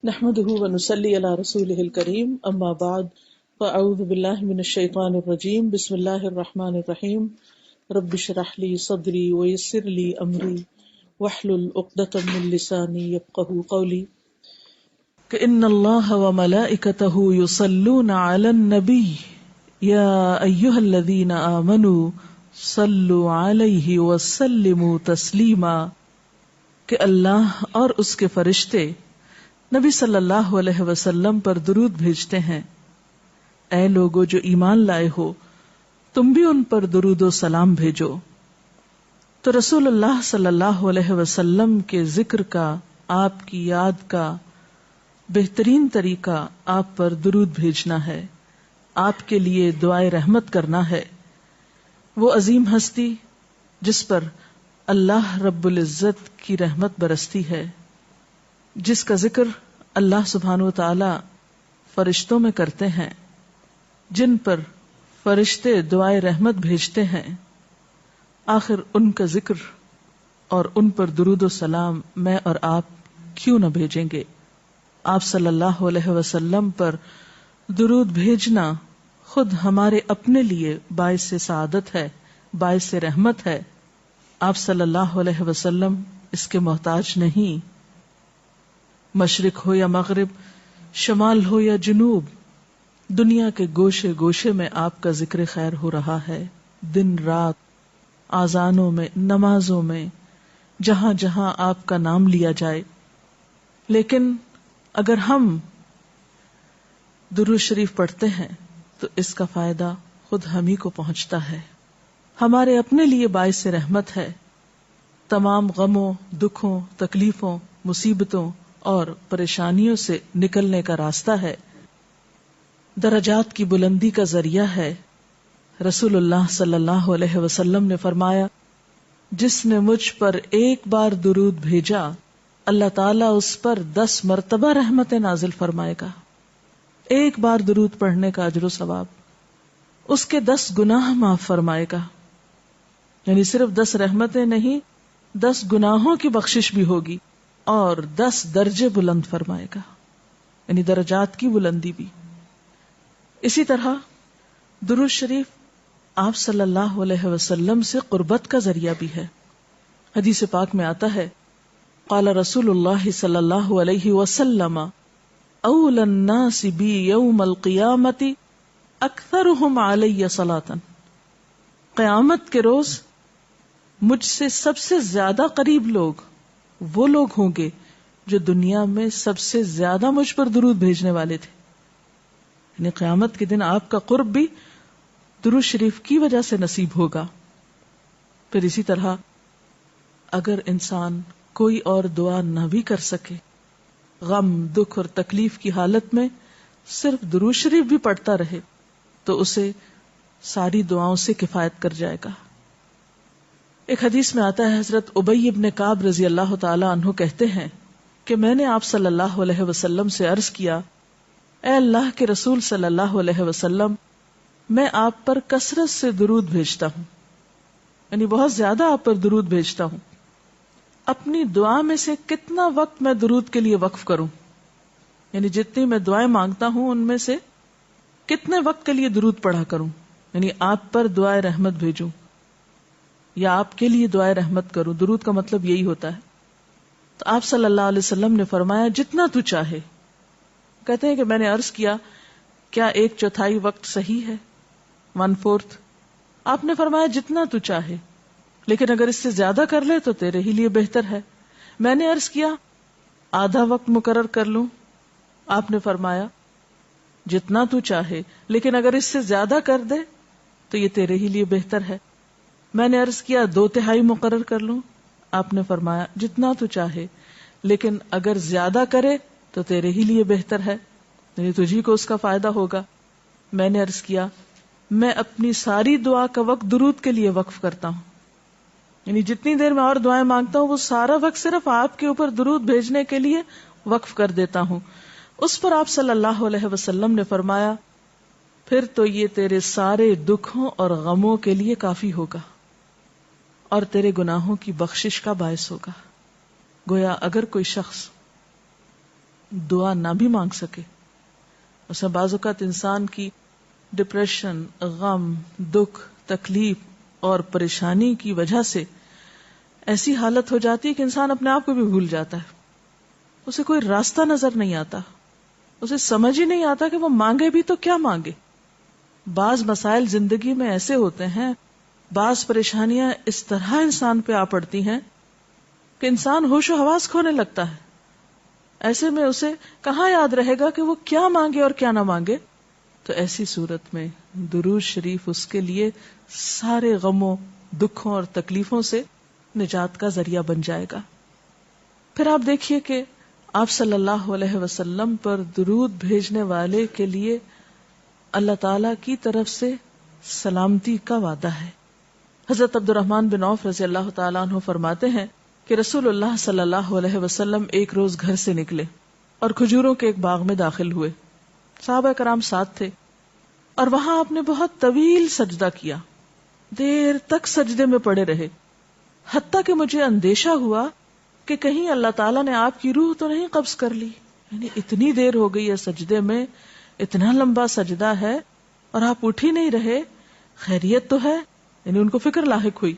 نحمده ونصلي على رسوله الكريم اما بعد فاعوذ بالله من الشيطان الرجيم بسم الله الرحمن الرحيم رب اشرح لي صدري ويسر لي امري واحلل عقدة من لساني يفقهوا قولي ان الله وملائكته يصلون على النبي يا ايها الذين آمنوا صلوا عليه وسلموا تسليما کہ اللہ اور اس کے فرشتے نبی صلی اللہ علیہ وسلم پر درود بھیجتے ہیں۔ اے لوگو جو ایمان لائے ہو، تم بھی ان پر درود و سلام بھیجو۔ تو رسول اللہ صلی اللہ علیہ وسلم کے ذکر کا، آپ کی یاد کا بہترین طریقہ آپ پر درود بھیجنا ہے، آپ کے لیے دعائے رحمت کرنا ہے۔ وہ عظیم ہستی جس پر اللہ رب العزت کی رحمت برستی ہے، جس کا ذکر اللہ سبحانہ وتعالی فرشتوں میں کرتے ہیں، جن پر فرشتے دعائے رحمت بھیجتے ہیں، آخر ان کا ذکر اور ان پر درود و سلام میں اور آپ کیوں نہ بھیجیں گے؟ آپ صلی اللہ علیہ وسلم پر درود بھیجنا خود ہمارے اپنے لیے باعث سعادت ہے، باعث رحمت ہے۔ آپ صلی اللہ علیہ وسلم اس کے محتاج نہیں۔ مشرق ہو یا مغرب، شمال ہو یا جنوب، دنیا کے گوشے گوشے میں آپ کا ذکر خیر ہو رہا ہے، دن رات، آذانوں میں، نمازوں میں، جہاں جہاں آپ کا نام لیا جائے۔ لیکن اگر ہم درود شریف پڑھتے ہیں تو اس کا فائدہ خود ہم ہی کو پہنچتا ہے، ہمارے اپنے لیے باعث رحمت ہے، تمام غموں، دکھوں، تکلیفوں، مصیبتوں اور پریشانیوں سے نکلنے کا راستہ ہے، درجات کی بلندی کا ذریعہ ہے۔ رسول اللہ صلی اللہ علیہ وسلم نے فرمایا، جس نے مجھ پر ایک بار درود بھیجا، اللہ تعالیٰ اس پر 10 مرتبہ رحمت نازل فرمائے گا۔ ایک بار درود پڑھنے کا اجر و ثواب، اس کے 10 گناہ معاف فرمائے گا، یعنی صرف 10 رحمتیں نہیں، 10 گناہوں کی بخشش بھی ہوگی، اور 10 درجے بلند فرمائے گا، یعنی درجات کی بلندی بھی۔ اسی طرح درود شریف آپ صلی اللہ علیہ وسلم سے قربت کا ذریعہ بھی ہے۔ حدیث پاک میں آتا ہے، قال رسول اللہ صلی اللہ علیہ وسلم اول الناس بی یوم القیامت اکثرهم علی صلاۃ، قیامت کے روز مجھ سے سب سے زیادہ قریب لوگ وہ لوگ ہوں گے جو دنیا میں سب سے زیادہ مجھ پر درود بھیجنے والے تھے، یعنی قیامت کے دن آپ کا قرب بھی درود شریف کی وجہ سے نصیب ہوگا۔ پھر اسی طرح اگر انسان کوئی اور دعا نہ بھی کر سکے، غم، دکھ اور تکلیف کی حالت میں صرف درود شریف بھی پڑھتا رہے تو اسے ساری دعاؤں سے کفایت کر جائے گا۔ ایک حدیث میں آتا ہے، حضرت ابی ابن کعب رضی اللہ تعالی عنہ کہتے ہیں کہ میں نے آپ صلی اللہ علیہ وسلم سے عرض کیا، اے اللہ کے رسول صلی اللہ علیہ وسلم، میں آپ پر کثرت سے درود بھیجتا ہوں، یعنی بہت زیادہ آپ پر درود بھیجتا ہوں، اپنی دعا میں سے کتنا وقت میں درود کے لیے وقف کروں، یعنی جتنی میں دعائیں مانگتا ہوں ان میں سے کتنے وقت کے لیے درود پڑھا کروں، یعنی آپ پر دعائے رحمت بھیجوں یا آپ کے لیے دعائے رحمت کروں۔ درود کا مطلب یہی ہوتا ہے۔ تو آپ صلی اللہ علیہ وسلم نے فرمایا، جتنا تو چاہے۔ کہتے ہیں کہ میں نے عرض کیا، کیا 1/4 وقت صحیح ہے؟ 1/4؟ آپ نے فرمایا جتنا تو چاہے، لیکن اگر اس سے زیادہ کر لے تو تیرے ہی لیے بہتر ہے۔ میں نے عرض کیا، آدھا وقت مقرر کر لوں؟ آپ نے فرمایا جتنا تو چاہے، لیکن اگر اس سے زیادہ کر دے تو یہ تیرے ہی لیے بہتر ہے۔ میں نے عرض کیا، 2/3 مقرر کر لوں؟ آپ نے فرمایا جتنا تو چاہے، لیکن اگر زیادہ کرے تو تیرے ہی لیے بہتر ہے، یعنی تجھی کو اس کا فائدہ ہوگا۔ میں نے عرض کیا، میں اپنی ساری دعا کا وقت درود کے لیے وقف کرتا ہوں، یعنی جتنی دیر میں اور دعائیں مانگتا ہوں وہ سارا وقت صرف آپ کے اوپر درود بھیجنے کے لیے وقف کر دیتا ہوں۔ اس پر آپ صلی اللہ علیہ وسلم نے فرمایا، پھر تو یہ تیرے سارے دکھوں اور غموں کے لیے کافی ہوگا اور تیرے گناہوں کی بخشش کا باعث ہوگا۔ گویا اگر کوئی شخص دعا نہ بھی مانگ سکے. اس میں بعض اوقات انسان کی ڈپریشن، غم، دکھ، تکلیف اور پریشانی کی وجہ سے ایسی حالت ہو جاتی ہے کہ انسان اپنے آپ کو بھی بھول جاتا ہے. اسے کوئی راستہ نظر نہیں آتا، اسے سمجھ ہی نہیں آتا کہ وہ مانگے بھی تو کیا مانگے. بعض مسائل زندگی میں ایسے ہوتے ہیں، بعض پریشانیاں اس طرح انسان پہ آ پڑتی ہیں کہ انسان ہوش و حواس کھونے لگتا ہے. ایسے میں اسے کہاں یاد رہے گا کہ وہ کیا مانگے اور کیا نہ مانگے. تو ایسی صورت میں درود شریف اس کے لیے سارے غموں، دکھوں اور تکلیفوں سے نجات کا ذریعہ بن جائے گا. پھر آپ دیکھیے کہ آپ صلی اللہ علیہ وسلم پر درود بھیجنے والے کے لیے اللہ تعالی کی طرف سے سلامتی کا وعدہ ہے. حضرت عبد الرحمن بن عوف رضی اللہ تعالیٰ عنہ فرماتے ہیں کہ رسول اللہ صلی اللہ علیہ وسلم ایک روز گھر سے نکلے اور کھجوروں کے ایک باغ میں داخل ہوئے. صحابہ کرام ساتھ تھے اور وہاں آپ نے بہت طویل سجدہ کیا، دیر تک سجدے میں پڑے رہے، حتیٰ کہ مجھے اندیشہ ہوا کہ کہیں اللہ تعالیٰ نے آپ کی روح تو نہیں قبض کر لی. یعنی اتنی دیر ہو گئی ہے سجدے میں، اتنا لمبا سجدہ ہے اور آپ اٹھ ہی نہیں رہے، خیریت تو ہے؟ یعنی ان کو فکر لاحق ہوئی.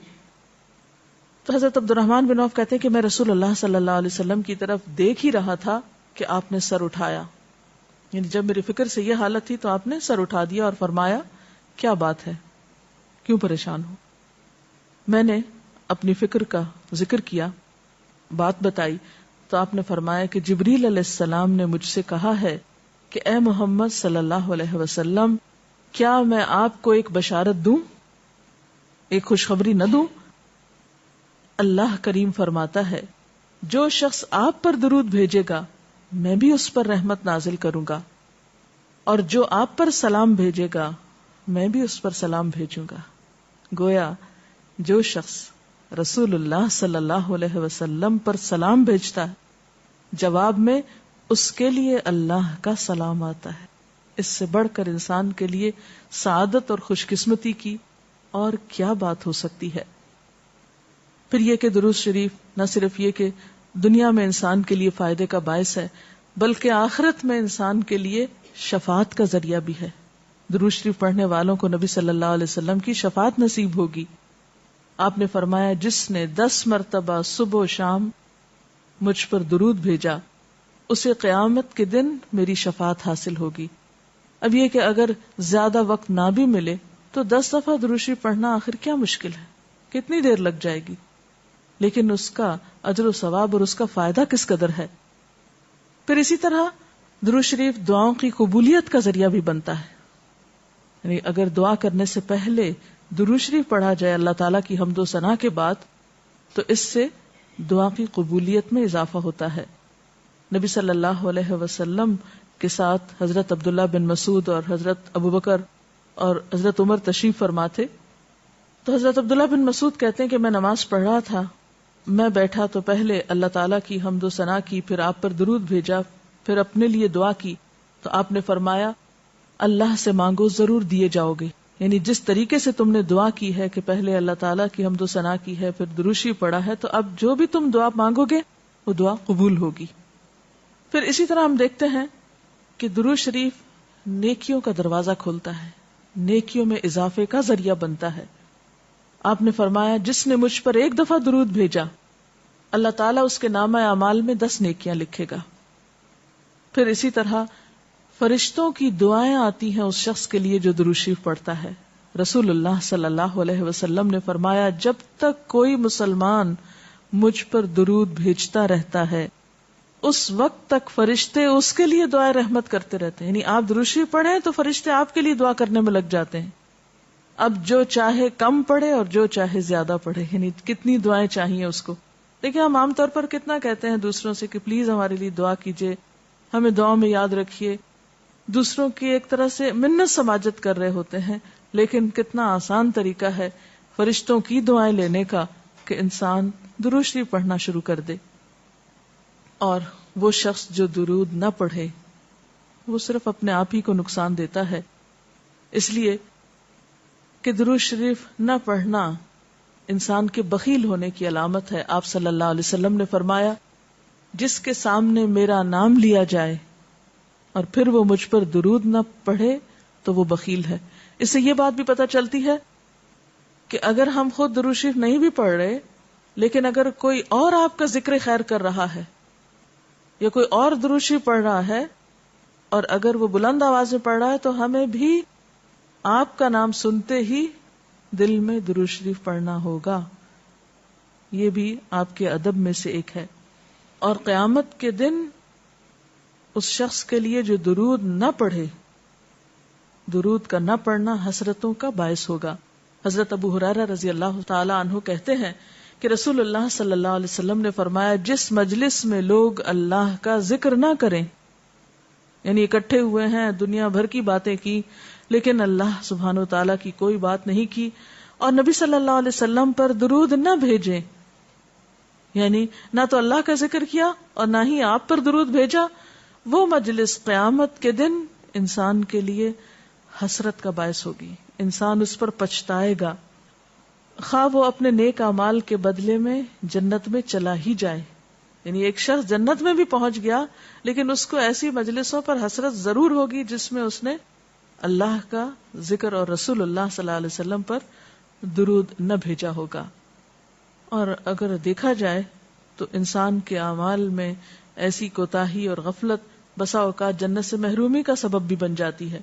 تو حضرت عبد الرحمن بن عوف کہتے ہیں کہ میں رسول اللہ صلی اللہ علیہ وسلم کی طرف دیکھ ہی رہا تھا کہ آپ نے سر اٹھایا. یعنی جب میری فکر سے یہ حالت تھی تو آپ نے سر اٹھا دیا اور فرمایا کیا بات ہے، کیوں پریشان ہو؟ میں نے اپنی فکر کا ذکر کیا، بات بتائی تو آپ نے فرمایا کہ جبریل علیہ السلام نے مجھ سے کہا ہے کہ اے محمد صلی اللہ علیہ وسلم، کیا میں آپ کو ایک بشارت دوں، ایک خوشخبری نہ دوں؟ اللہ کریم فرماتا ہے جو شخص آپ پر درود بھیجے گا میں بھی اس پر رحمت نازل کروں گا، اور جو آپ پر سلام بھیجے گا میں بھی اس پر سلام بھیجوں گا. گویا جو شخص رسول اللہ صلی اللہ علیہ وسلم پر سلام بھیجتا ہے جواب میں اس کے لیے اللہ کا سلام آتا ہے. اس سے بڑھ کر انسان کے لیے سعادت اور خوش قسمتی کی اور کیا بات ہو سکتی ہے. پھر یہ کہ درود شریف نہ صرف یہ کہ دنیا میں انسان کے لیے فائدے کا باعث ہے بلکہ آخرت میں انسان کے لیے شفاعت کا ذریعہ بھی ہے. درود شریف پڑھنے والوں کو نبی صلی اللہ علیہ وسلم کی شفاعت نصیب ہوگی. آپ نے فرمایا جس نے 10 مرتبہ صبح و شام مجھ پر درود بھیجا اسے قیامت کے دن میری شفاعت حاصل ہوگی. اب یہ کہ اگر زیادہ وقت نہ بھی ملے تو 10 دفعہ درود شریف پڑھنا آخر کیا مشکل ہے، کتنی دیر لگ جائے گی، لیکن اس کا اجر و ثواب اور اس کا فائدہ کس قدر ہے. پھر اسی طرح درود شریف دعاؤں کی قبولیت کا ذریعہ بھی بنتا ہے. یعنی اگر دعا کرنے سے پہلے درود شریف پڑھا جائے اللہ تعالیٰ کی حمد و ثنا کے بعد تو اس سے دعا کی قبولیت میں اضافہ ہوتا ہے. نبی صلی اللہ علیہ وسلم کے ساتھ حضرت عبداللہ بن مسعود اور حضرت ابوبکر اور حضرت عمر تشریف فرما تھے. تو حضرت عبداللہ بن مسعود کہتے ہیں کہ میں نماز پڑھ رہا تھا، میں بیٹھا تو پہلے اللہ تعالیٰ کی حمد و ثنا کی، پھر آپ پر درود بھیجا، پھر اپنے لیے دعا کی تو آپ نے فرمایا اللہ سے مانگو ضرور دیے جاؤ گے. یعنی جس طریقے سے تم نے دعا کی ہے کہ پہلے اللہ تعالیٰ کی حمد و ثنا کی ہے پھر درود شریف پڑھا ہے تو اب جو بھی تم دعا مانگو گے وہ دعا قبول ہوگی. پھر اسی طرح ہم دیکھتے ہیں کہ درود شریف نیکیوں کا دروازہ کھولتا ہے، نیکیوں میں اضافے کا ذریعہ بنتا ہے. آپ نے فرمایا جس نے مجھ پر ایک دفعہ درود بھیجا اللہ تعالیٰ اس کے نامہ اعمال میں 10 نیکیاں لکھے گا. پھر اسی طرح فرشتوں کی دعائیں آتی ہیں اس شخص کے لیے جو درود شریف پڑھتا ہے. رسول اللہ صلی اللہ علیہ وسلم نے فرمایا جب تک کوئی مسلمان مجھ پر درود بھیجتا رہتا ہے اس وقت تک فرشتے اس کے لیے دعائیں رحمت کرتے رہتے ہیں. یعنی آپ درود شریف پڑھیں تو فرشتے آپ کے لیے دعا کرنے میں لگ جاتے ہیں. اب جو چاہے کم پڑھے اور جو چاہے زیادہ پڑھے، یعنی کتنی دعائیں چاہیے اس کو. دیکھیں ہم عام طور پر کتنا کہتے ہیں دوسروں سے کہ پلیز ہمارے لیے دعا کیجئے، ہمیں دعا میں یاد رکھیے، دوسروں کی ایک طرح سے منت سماجت کر رہے ہوتے ہیں. لیکن کتنا آسان طریقہ ہے فرشتوں کی دعائیں لینے کا کہ انسان درود شریف پڑھنا شروع کر دے. اور وہ شخص جو درود نہ پڑھے وہ صرف اپنے آپ ہی کو نقصان دیتا ہے. اس لیے کہ درود شریف نہ پڑھنا انسان کے بخیل ہونے کی علامت ہے. آپ صلی اللہ علیہ وسلم نے فرمایا جس کے سامنے میرا نام لیا جائے اور پھر وہ مجھ پر درود نہ پڑھے تو وہ بخیل ہے. اس سے یہ بات بھی پتہ چلتی ہے کہ اگر ہم خود درود شریف نہیں بھی پڑھ رہے، لیکن اگر کوئی اور آپ کا ذکر خیر کر رہا ہے یا کوئی اور درود شریف پڑھ رہا ہے اور اگر وہ بلند آواز میں پڑھ رہا ہے، تو ہمیں بھی آپ کا نام سنتے ہی دل میں درود شریف پڑھنا ہوگا. یہ بھی آپ کے ادب میں سے ایک ہے. اور قیامت کے دن اس شخص کے لیے جو درود نہ پڑھے، درود کا نہ پڑھنا حسرتوں کا باعث ہوگا. حضرت ابو ہریرہ رضی اللہ تعالی عنہ کہتے ہیں کہ رسول اللہ صلی اللہ علیہ وسلم نے فرمایا، جس مجلس میں لوگ اللہ کا ذکر نہ کریں، یعنی اکٹھے ہوئے ہیں، دنیا بھر کی باتیں کی لیکن اللہ سبحانہ و تعالیٰ کی کوئی بات نہیں کی، اور نبی صلی اللہ علیہ وسلم پر درود نہ بھیجیں، یعنی نہ تو اللہ کا ذکر کیا اور نہ ہی آپ پر درود بھیجا، وہ مجلس قیامت کے دن انسان کے لیے حسرت کا باعث ہوگی. انسان اس پر پچھتائے گا، خواہ وہ اپنے نیک اعمال کے بدلے میں جنت میں چلا ہی جائے. یعنی ایک شخص جنت میں بھی پہنچ گیا لیکن اس کو ایسی مجلسوں پر حسرت ضرور ہوگی جس میں اس نے اللہ کا ذکر اور رسول اللہ صلی اللہ علیہ وسلم پر درود نہ بھیجا ہوگا. اور اگر دیکھا جائے تو انسان کے اعمال میں ایسی کوتاہی اور غفلت بسا اوقات جنت سے محرومی کا سبب بھی بن جاتی ہے.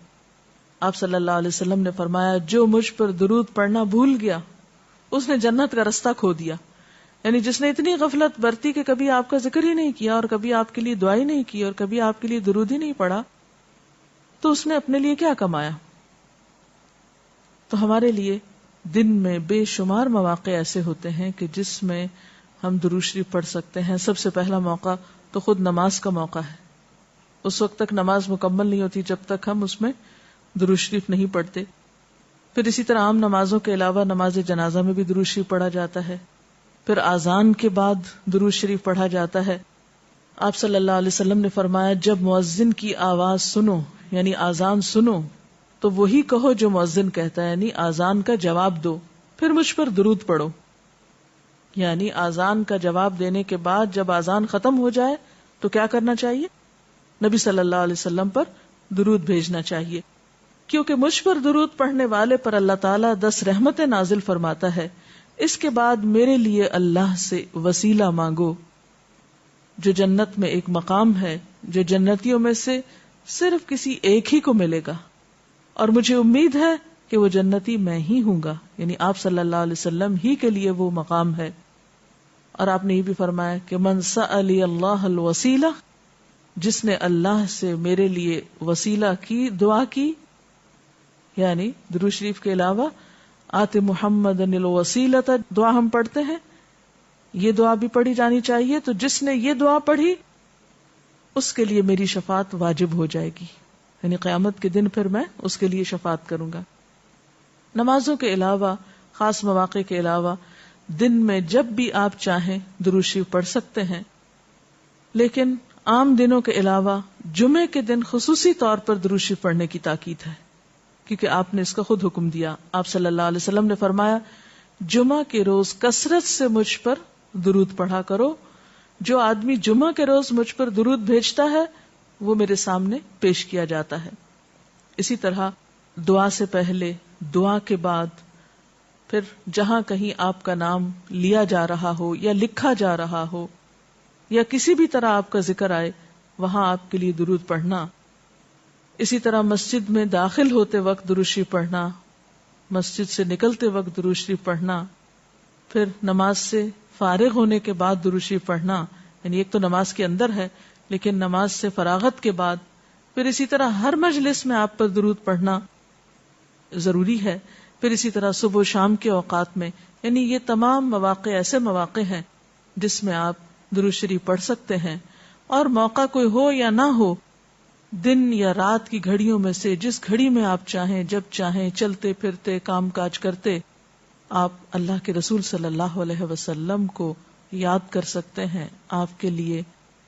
آپ صلی اللہ علیہ وسلم نے فرمایا، جو مجھ پر درود پڑھنا بھول گیا اس نے جنت کا رستہ کھو دیا. یعنی جس نے اتنی غفلت برتی کہ کبھی آپ کا ذکر ہی نہیں کیا اور کبھی آپ کے لیے دعا ہی نہیں کی اور کبھی آپ کے لیے درود ہی نہیں پڑھا، تو اس نے اپنے لیے کیا کمایا؟ تو ہمارے لیے دن میں بے شمار مواقع ایسے ہوتے ہیں کہ جس میں ہم درود شریف پڑھ سکتے ہیں. سب سے پہلا موقع تو خود نماز کا موقع ہے. اس وقت تک نماز مکمل نہیں ہوتی جب تک ہم اس میں درود شریف نہیں پڑھتے. پھر اسی طرح عام نمازوں کے علاوہ نماز جنازہ میں بھی درود شریف پڑھا جاتا ہے. پھر اذان کے بعد درود شریف پڑھا جاتا ہے. آپ صلی اللہ علیہ وسلم نے فرمایا، جب مؤذن کی آواز سنو یعنی اذان سنو تو وہی کہو جو مؤذن کہتا ہے، یعنی اذان کا جواب دو، پھر مجھ پر درود پڑھو. یعنی اذان کا جواب دینے کے بعد جب اذان ختم ہو جائے تو کیا کرنا چاہیے؟ نبی صلی اللہ علیہ وسلم پر درود بھیجنا چاہیے، کیونکہ مجھ پر درود پڑھنے والے پر اللہ تعالیٰ 10 رحمتیں نازل فرماتا ہے. اس کے بعد میرے لیے اللہ سے وسیلہ مانگو، جو جنت میں ایک مقام ہے جو جنتیوں میں سے صرف کسی ایک ہی کو ملے گا، اور مجھے امید ہے کہ وہ جنتی میں ہی ہوں گا. یعنی آپ صلی اللہ علیہ وسلم ہی کے لیے وہ مقام ہے. اور آپ نے یہ بھی فرمایا کہ من سألی اللہ الوسیلہ، جس نے اللہ سے میرے لیے وسیلہ کی، دعا کی، یعنی درود شریف کے علاوہ آت محمد الوسیلۃ دعا ہم پڑھتے ہیں، یہ دعا بھی پڑھی جانی چاہیے. تو جس نے یہ دعا پڑھی اس کے لیے میری شفاعت واجب ہو جائے گی، یعنی قیامت کے دن پھر میں اس کے لیے شفاعت کروں گا. نمازوں کے علاوہ، خاص مواقع کے علاوہ دن میں جب بھی آپ چاہیں درود شریف پڑھ سکتے ہیں، لیکن عام دنوں کے علاوہ جمعے کے دن خصوصی طور پر درود شریف پڑھنے کی تاکید ہے، کیونکہ آپ نے اس کا خود حکم دیا. آپ صلی اللہ علیہ وسلم نے فرمایا، جمعہ کے روز کثرت سے مجھ پر درود پڑھا کرو. جو آدمی جمعہ کے روز مجھ پر درود بھیجتا ہے وہ میرے سامنے پیش کیا جاتا ہے. اسی طرح دعا سے پہلے، دعا کے بعد، پھر جہاں کہیں آپ کا نام لیا جا رہا ہو یا لکھا جا رہا ہو یا کسی بھی طرح آپ کا ذکر آئے، وہاں آپ کے لیے درود پڑھنا. اسی طرح مسجد میں داخل ہوتے وقت درود شریف پڑھنا، مسجد سے نکلتے وقت درود شریف پڑھنا، پھر نماز سے فارغ ہونے کے بعد درود شریف پڑھنا. یعنی ایک تو نماز کے اندر ہے لیکن نماز سے فراغت کے بعد، پھر اسی طرح ہر مجلس میں آپ پر درود پڑھنا ضروری ہے. پھر اسی طرح صبح و شام کے اوقات میں، یعنی یہ تمام مواقع ایسے مواقع ہیں جس میں آپ درود شریف پڑھ سکتے ہیں. اور موقع کوئی ہو یا نہ ہو، دن یا رات کی گھڑیوں میں سے جس گھڑی میں آپ چاہیں، جب چاہیں، چلتے پھرتے، کام کاج کرتے، آپ اللہ کے رسول صلی اللہ علیہ وسلم کو یاد کر سکتے ہیں، آپ کے لیے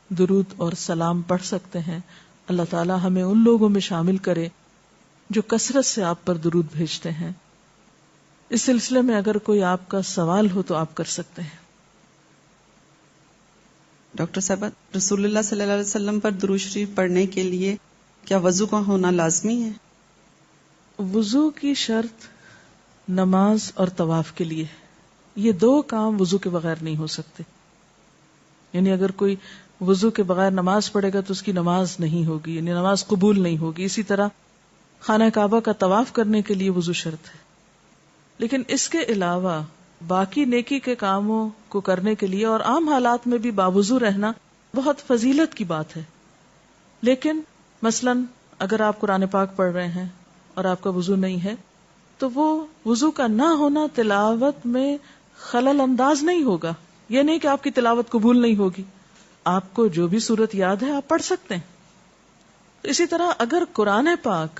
درود اور سلام پڑھ سکتے ہیں. اللہ تعالی ہمیں ان لوگوں میں شامل کرے جو کثرت سے آپ پر درود بھیجتے ہیں. اس سلسلے میں اگر کوئی آپ کا سوال ہو تو آپ کر سکتے ہیں. ڈاکٹر صاحبہ، رسول اللہ صلی اللہ علیہ وسلم پر درود شریف پڑھنے کے لیے کیا وضو کا ہونا لازمی ہے؟ وضو کی شرط نماز اور طواف کے لیے، یہ دو کام وضو کے بغیر نہیں ہو سکتے. یعنی اگر کوئی وضو کے بغیر نماز پڑھے گا تو اس کی نماز نہیں ہوگی، یعنی نماز قبول نہیں ہوگی. اسی طرح خانہ کعبہ کا طواف کرنے کے لیے وضو شرط ہے. لیکن اس کے علاوہ باقی نیکی کے کاموں کو کرنے کے لیے اور عام حالات میں بھی باوضو رہنا بہت فضیلت کی بات ہے. لیکن مثلاً اگر آپ قرآن پاک پڑھ رہے ہیں اور آپ کا وضو نہیں ہے تو وہ وضو کا نہ ہونا تلاوت میں خلل انداز نہیں ہوگا. یہ نہیں کہ آپ کی تلاوت قبول نہیں ہوگی، آپ کو جو بھی سورت یاد ہے آپ پڑھ سکتے ہیں. اسی طرح اگر قرآن پاک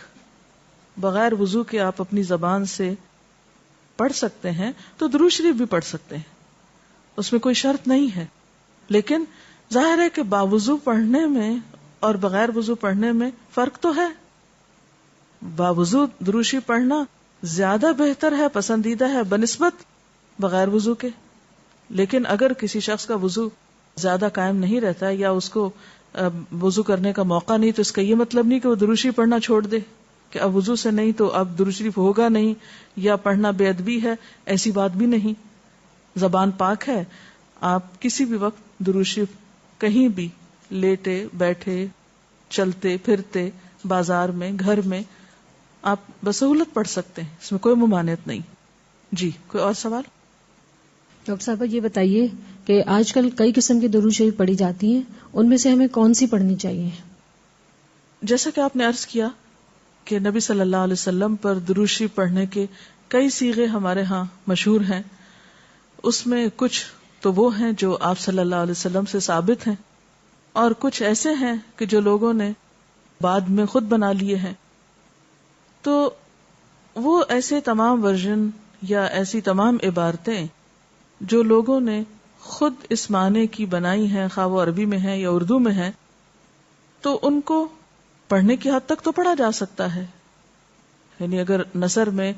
بغیر وضو کے آپ اپنی زبان سے پڑھ سکتے ہیں تو درود شریف بھی پڑھ سکتے ہیں، اس میں کوئی شرط نہیں ہے. لیکن ظاہر ہے کہ باوضو پڑھنے میں اور بغیر وضو پڑھنے میں فرق تو ہے. باوضو درود شریف پڑھنا زیادہ بہتر ہے، پسندیدہ ہے بنسبت بغیر وضو کے. لیکن اگر کسی شخص کا وضو زیادہ قائم نہیں رہتا ہے یا اس کو وضو کرنے کا موقع نہیں، تو اس کا یہ مطلب نہیں کہ وہ درود شریف پڑھنا چھوڑ دے کہ اب وضو سے نہیں تو اب درود شریف ہوگا نہیں یا پڑھنا بے ادبی ہے. ایسی بات بھی نہیں. زبان پاک ہے، آپ کسی بھی وقت درود شریف کہیں بھی لیٹے بیٹھے چلتے پھرتے بازار میں گھر میں آپ بسہولت پڑھ سکتے ہیں، اس میں کوئی ممانعت نہیں. جی کوئی اور سوال؟ ڈاکٹر صاحبہ یہ بتائیے کہ آج کل کئی قسم کی درود شریف پڑھی جاتی ہیں، ان میں سے ہمیں کون سی پڑھنی چاہیے؟ جیسا کہ آپ نے عرض کیا کہ نبی صلی اللہ علیہ وسلم پر درود شریف پڑھنے کے کئی صیغے ہمارے ہاں مشہور ہیں. اس میں کچھ تو وہ ہیں جو آپ صلی اللہ علیہ وسلم سے ثابت ہیں اور کچھ ایسے ہیں کہ جو لوگوں نے بعد میں خود بنا لیے ہیں. تو وہ ایسے تمام ورژن یا ایسی تمام عبارتیں جو لوگوں نے خود اس معنی کی بنائی ہیں، خواہ وہ عربی میں ہیں یا اردو میں ہیں، تو ان کو پڑھنے کی حد تک تو پڑھا جا سکتا ہے. یعنی اگر نثر میں